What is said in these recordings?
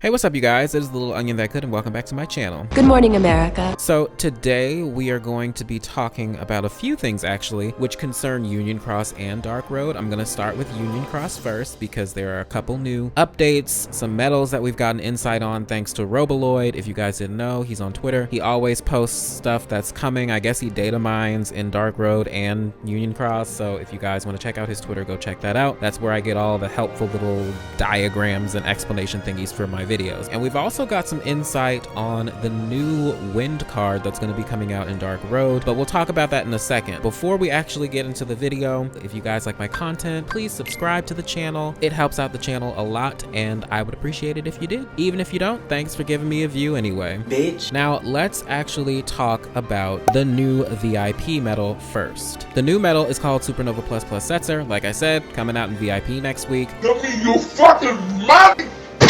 Hey, what's up you guys? It is the little onion that could, and welcome back to my channel. Good morning, America. So today we are going to be talking about a few things actually, which concern Union Cross and Dark Road. I'm gonna start with Union Cross first because there are a couple new updates, some medals that we've gotten insight on thanks to Roboloid. If you guys didn't know, he's on Twitter. He always posts stuff that's coming. I guess he data mines in Dark Road and Union Cross. So if you guys want to check out his Twitter, go check that out. That's where I get all the helpful little diagrams and explanation thingies for my videos. And we've also got some insight on the new wind card that's going to be coming out in Dark Road, but we'll talk about that in a second. Before we actually get into the video, if you guys like my content, please subscribe to the channel. It helps out the channel a lot, and I would appreciate it if you did. Even if you don't, thanks for giving me a view anyway. Bitch. Now, let's actually talk about the new VIP medal first. The new medal is called Supernova Plus Setzer. Like I said, coming out in VIP next week. Give me your fucking money!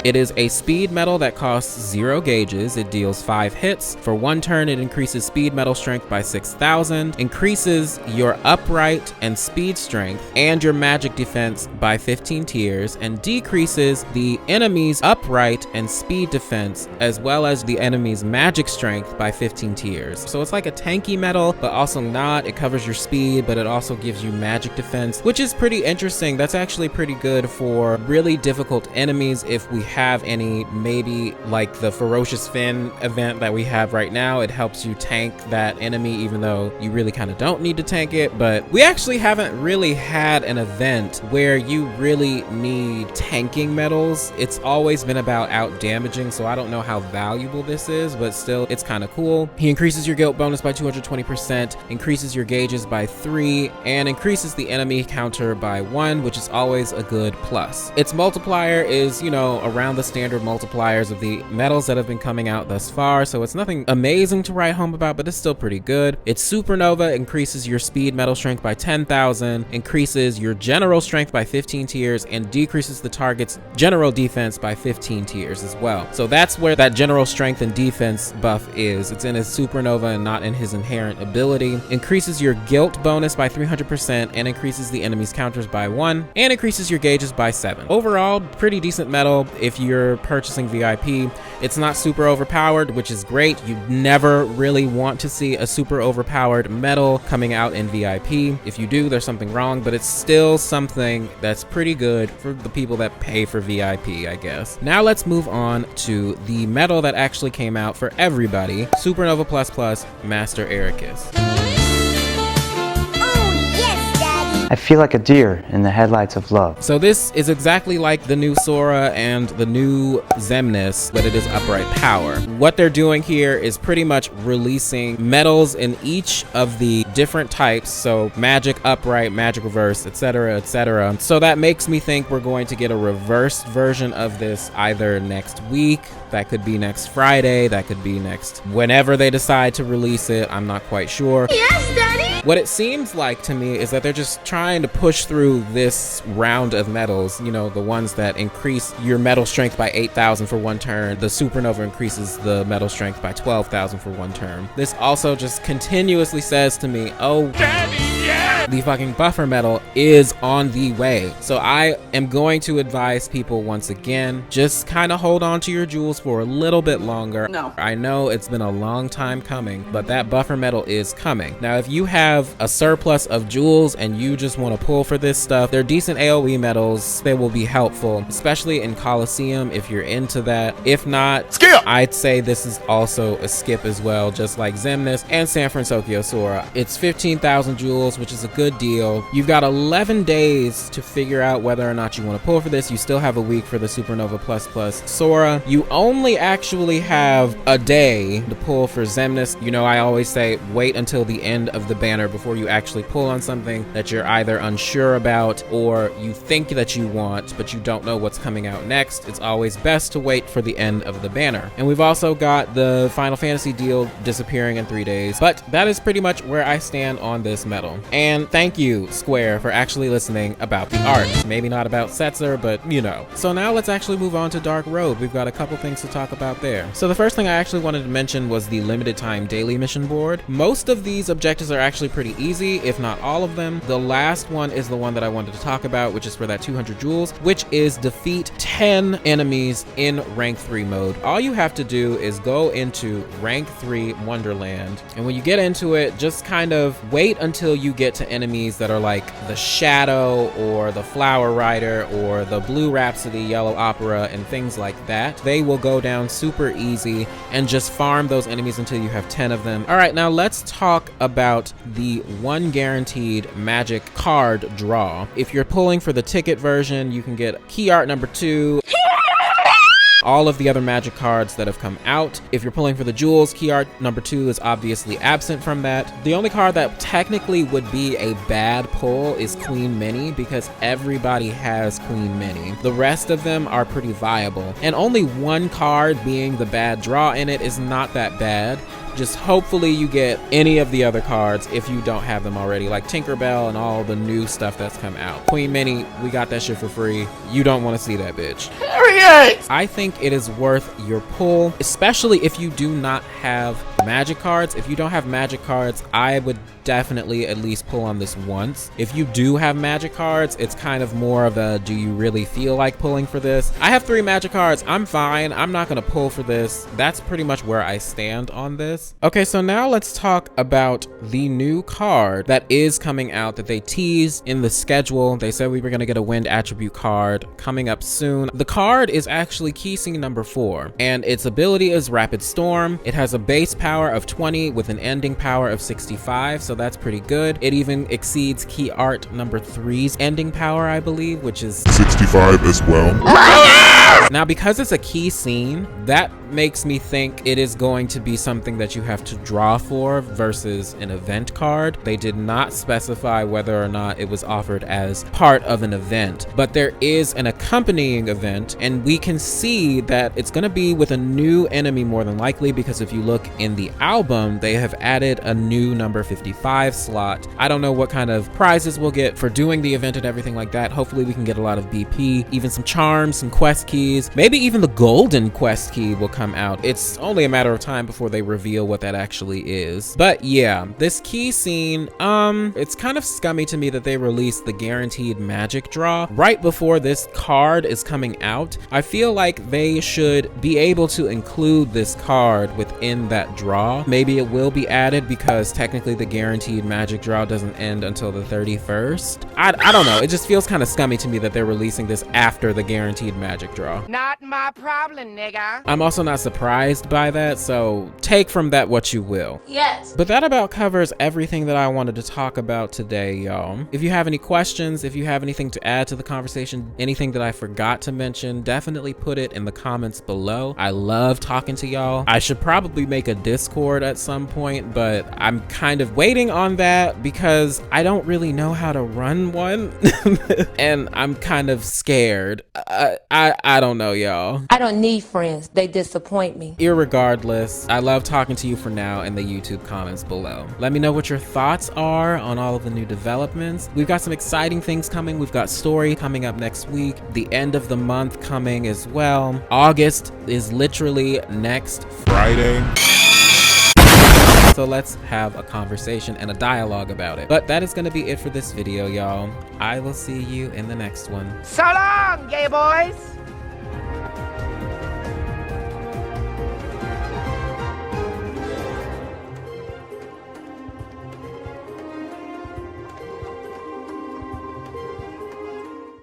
It is a speed medal that costs 0 gauges. It deals 5 hits. For 1 turn, it increases speed medal strength by 6,000, increases your upright and speed strength and your magic defense by 15 tiers, and decreases the enemy's upright and speed defense as well as the enemy's magic strength by 15 tiers. So it's like a tanky medal, but also not. It covers your speed, but it also gives you magic defense, which is pretty interesting. That's actually pretty good for really difficult enemies if we have any, maybe like the Ferocious Fin event that we have right now. It helps you tank that enemy even though you really kind of don't need to tank it, but we actually haven't really had an event where you really need tanking medals. It's always been about out damaging, so I don't know how valuable this is, but still it's kind of cool. He increases your guilt bonus by 220%, increases your gauges by 3, and increases the enemy counter by 1, which is always a good plus. Its multiplier is, you know, around the standard multipliers of the medals that have been coming out thus far, so it's nothing amazing to write home about, but it's still pretty good. Its Supernova increases your speed medal strength by 10,000, increases your general strength by 15 tiers, and decreases the target's general defense by 15 tiers as well. So that's where that general strength and defense buff is. It's in his Supernova and not in his inherent ability. Increases your guilt bonus by 300% and increases the enemy's counters by 1, and increases your gauges by 7. Overall, pretty decent medal. If you're purchasing VIP, it's not super overpowered, which is great. You never really want to see a super overpowered medal coming out in VIP. If you do, there's something wrong, but it's still something that's pretty good for the people that pay for VIP, I guess. Now let's move on to the medal that actually came out for everybody, Supernova Plus Master Eraqus. I feel like a deer in the headlights of love. So this is exactly like the new Sora and the new Xemnas, but it is upright power. What they're doing here is pretty much releasing medals in each of the different types, so magic upright, magic reverse, etc., etc. So that makes me think we're going to get a reversed version of this either next week. That could be next Friday, that could be next whenever they decide to release it. I'm not quite sure. Yes, Daddy! What it seems like to me is that they're just trying to push through this round of medals, you know, the ones that increase your medal strength by 8,000 for 1 turn. The Supernova increases the medal strength by 12,000 for 1 turn. This also just continuously says to me, oh, Daddy, yeah! The fucking buffer medal is on the way. So I am going to advise people once again, just kind of hold on to your jewels for a little bit longer. No. I know it's been a long time coming, but that buffer medal is coming. Now, if you have a surplus of jewels and you just want to pull for this stuff, they're decent AoE medals. They will be helpful, especially in Coliseum if you're into that. If not, skip! I'd say this is also a skip as well, just like Xemnas and San Francisco Sora. It's 15,000 jewels, which is a good deal. You've got 11 days to figure out whether or not you want to pull for this. You still have a week for the Supernova Plus Sora. You only actually have a day to pull for Xemnas. You know, I always say wait until the end of the banner before you actually pull on something that you're either unsure about or you think that you want, but you don't know what's coming out next. It's always best to wait for the end of the banner. And we've also got the Final Fantasy deal disappearing in 3 days, but that is pretty much where I stand on this medal. And thank you, Square, for actually listening about the art. Maybe not about Setzer, but you know. So now let's actually move on to Dark Road. We've got a couple things to talk about there. So the first thing I actually wanted to mention was the limited time daily mission board. Most of these objectives are actually pretty easy, if not all of them. The last one is the one that I wanted to talk about, which is for that 200 jewels, which is defeat 10 enemies in rank 3 mode. All you have to do is go into rank 3 Wonderland, and when you get into it, just kind of wait until you get to enemies that are like the Shadow or the Flower Rider or the Blue Rhapsody, Yellow Opera, and things like that. They will go down super easy, and just farm those enemies until you have 10 of them. All right, now let's talk about the one guaranteed magic card draw. If you're pulling for the ticket version, you can get key art number 2. All of the other magic cards that have come out. If you're pulling for the jewels, key art number 2 is obviously absent from that. The only card that technically would be a bad pull is Queen Minnie, because everybody has Queen Minnie. The rest of them are pretty viable, and only one card being the bad draw in it is not that bad. Just hopefully you get any of the other cards if you don't have them already, like Tinkerbell and all the new stuff that's come out. Queen Minnie, we got that shit for free. You don't want to see that bitch. Period! I think it is worth your pull, especially if you do not have magic cards. If you don't have magic cards, I would definitely at least pull on this once. If you do have magic cards, it's kind of more of a, do you really feel like pulling for this? I have 3 magic cards. I'm fine. I'm not gonna pull for this. That's pretty much where I stand on this. Okay, so now let's talk about the new card that is coming out that they teased in the schedule. They said we were gonna get a wind attribute card coming up soon. The card is actually key scene number 4, and its ability is Rapid Storm. It has a base power of 20 with an ending power of 65, so that's pretty good. It even exceeds key art number 3's ending power, I believe, which is 65 as well. Now, because it's a key scene, that makes me think it is going to be something that you have to draw for versus an event card. They did not specify whether or not it was offered as part of an event, but there is an accompanying event, and we can see that it's going to be with a new enemy more than likely, because if you look in the album, they have added a new number 55 slot. I don't know what kind of prizes we'll get for doing the event and everything like that. Hopefully we can get a lot of BP, even some charms, some quest keys, maybe even the golden quest key will come out. It's only a matter of time before they reveal what that actually is. But yeah, this key scene, it's kind of scummy to me that they released the guaranteed magic draw right before this card is coming out. I feel like they should be able to include this card within that draw. Maybe it will be added because technically the guaranteed magic draw doesn't end until the 31st. I don't know. It just feels kind of scummy to me that they're releasing this after the guaranteed magic draw. Not my problem, nigga. I'm also not surprised by that, so take from that what you will. Yes. But that about covers everything that I wanted to talk about today, y'all. If you have any questions, if you have anything to add to the conversation, anything that I forgot to mention, definitely put it in the comments below. I love talking to y'all. I should probably make a Discord at some point, but I'm kind of waiting on that because I don't really know how to run one and I'm kind of scared. I don't know, y'all. I don't need friends. They disappoint me. Irregardless, I love talking to you for now in the YouTube comments below. Let me know what your thoughts are on all of the new developments. We've got some exciting things coming. We've got Story coming up next week, the end of the month coming as well. August is literally next Friday. So let's have a conversation and a dialogue about it. But that is going to be it for this video, y'all. I will see you in the next one. So long, gay boys.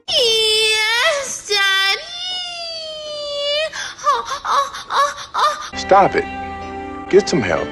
Yes, Daddy. Stop it. Get some help.